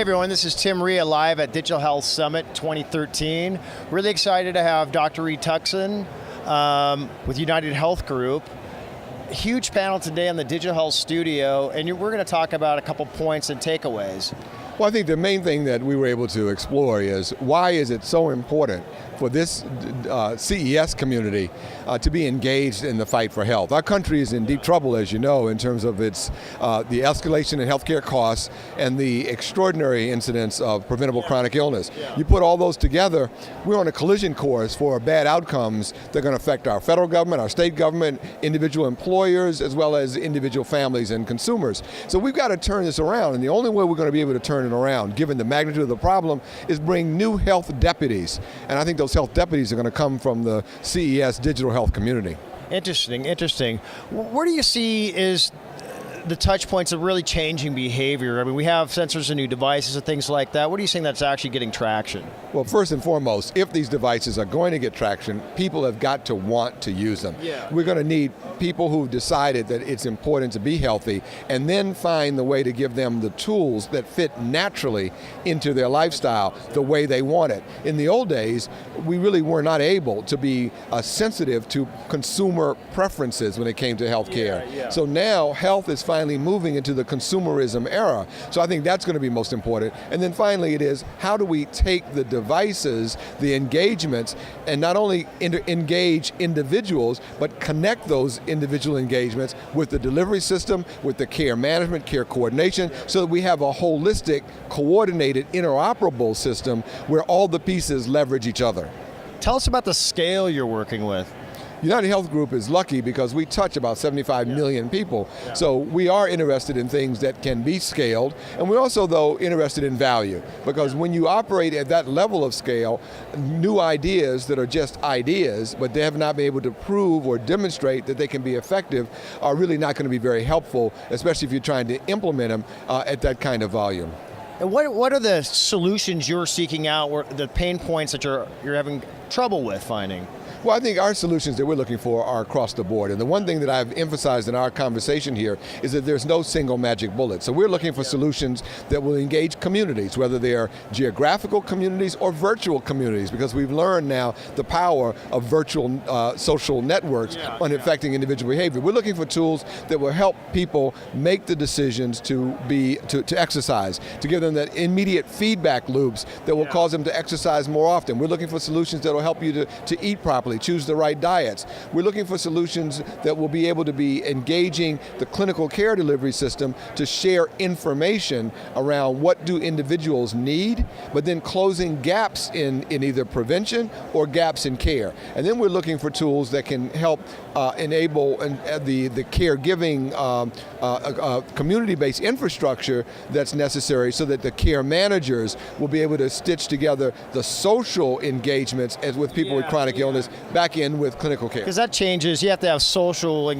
everyone, this is Tim Rhea live at Digital Health Summit 2013. Really excited to have Dr. Tuckson with UnitedHealth Group. Huge panel today on the Digital Health Studio, and we're going to talk about a couple points and takeaways. Well, I think the main thing that we were able to explore is why is it so important for this CES community to be engaged in the fight for health. Our country is in deep trouble, as you know, in terms of its the escalation in healthcare costs and the extraordinary incidence of preventable chronic illness. You put all those together, we're on a collision course for bad outcomes that are going to affect our federal government, our state government, individual employers, as well as individual families and consumers. So we've got to turn this around, and the only way we're going to be able to turn it around, given the magnitude of the problem, is bring new health deputies. And I think those health deputies are going to come from the CES digital health community. Interesting, interesting. Where do you see is the touch points of really changing behavior? I mean, we have sensors and new devices and things like that. What are you saying that's actually getting traction? Well, first and foremost, if these devices are going to get traction, people have got to want to use them. We're going to need people who've decided that it's important to be healthy, and then find the way to give them the tools that fit naturally into their lifestyle the way they want it. In the old days, we really were not able to be sensitive to consumer preferences when it came to healthcare. So now health is finally moving into the consumerism era. So I think that's going to be most important. And then finally it is, how do we take the devices, the engagements, and not only engage individuals, but connect those individual engagements with the delivery system, with the care management, care coordination, so that we have a holistic, coordinated, interoperable system where all the pieces leverage each other. Tell us about the scale you're working with. UnitedHealth Group is lucky because we touch about 75 million people. So we are interested in things that can be scaled, and we're also, though, interested in value. Because when you operate at that level of scale, new ideas that are just ideas, but they have not been able to prove or demonstrate that they can be effective, are really not going to be very helpful, especially if you're trying to implement them at that kind of volume. And what are the solutions you're seeking out, the pain points that you're having trouble with finding? Well, I think our solutions that we're looking for are across the board. And the one thing that I've emphasized in our conversation here is that there's no single magic bullet. So we're looking for solutions that will engage communities, whether they are geographical communities or virtual communities, because we've learned now the power of virtual social networks on affecting individual behavior. We're looking for tools that will help people make the decisions to exercise, to give them that immediate feedback loops that will cause them to exercise more often. We're looking for solutions that will help you to eat properly, choose the right diets. We're looking for solutions that will be able to be engaging the clinical care delivery system to share information around what do individuals need, but then closing gaps in either prevention or gaps in care. And then we're looking for tools that can help enable the caregiving community-based infrastructure that's necessary so that the care managers will be able to stitch together the social engagements as with people with chronic illness back in with clinical care. Because that changes, you have to have social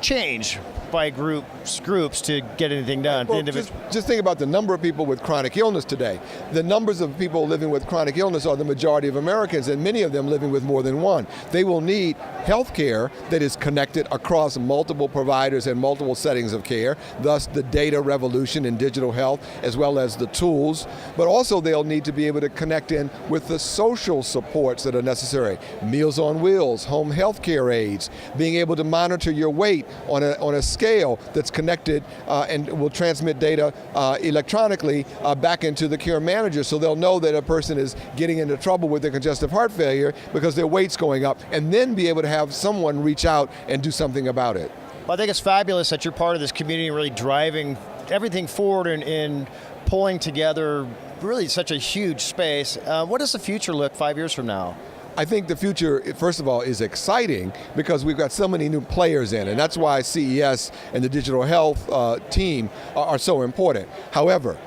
change by groups to get anything done. Well, just think about the number of people with chronic illness today. The numbers of people living with chronic illness are the majority of Americans, and many of them living with more than one. They will need health care that is connected across multiple providers and multiple settings of care, thus the data revolution in digital health, as well as the tools. But also they'll need to be able to connect in with the social supports that are necessary. Meals on Wheels, home health care aides, being able to monitor your weight on a scale that's connected and will transmit data electronically back into the care manager, so they'll know that a person is getting into trouble with their congestive heart failure because their weight's going up, and then be able to have someone reach out and do something about it. Well, I think it's fabulous that you're part of this community, really driving everything forward and pulling together really such a huge space. What does the future look 5 years from now? I think the future, first of all, is exciting because we've got so many new players in, and that's why CES and the digital health team are so important. However,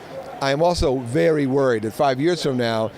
I am also very worried that 5 years from now,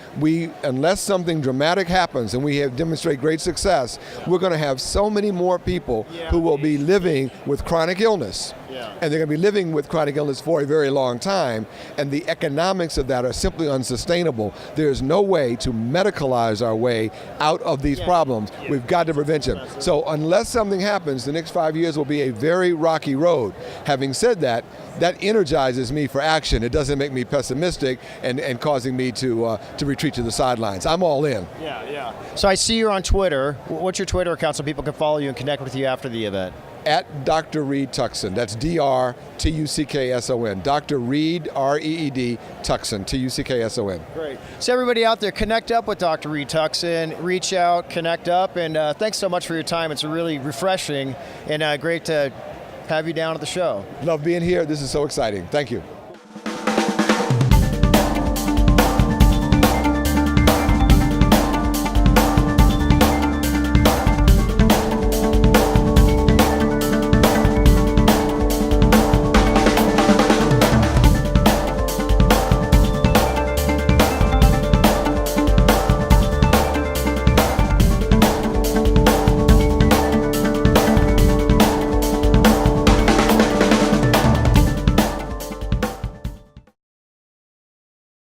unless something dramatic happens and we have demonstrate great success, we're going to have so many more people who will be living with chronic illness Yeah. and they're going to be living with chronic illness for a very long time, and the economics of that are simply unsustainable. There's no way to medicalize our way out of these problems. We've got to prevent them. So unless something happens, the next 5 years will be a very rocky road. Having said that, that energizes me for action. It doesn't make me pessimistic and causing me to retreat to the sidelines. I'm all in. Yeah. So I see you're on Twitter. What's your Twitter account so people can follow you and connect with you after the event? At Dr. Reed Tuckson. That's D-R-T-U-C-K-S-O-N. Dr. Reed, R-E-E-D, Tuckson, T-U-C-K-S-O-N. Great. So everybody out there, connect up with Dr. Reed Tuckson. Reach out, connect up, and thanks so much for your time. It's really refreshing and great to have you down at the show. Love being here. This is so exciting. Thank you.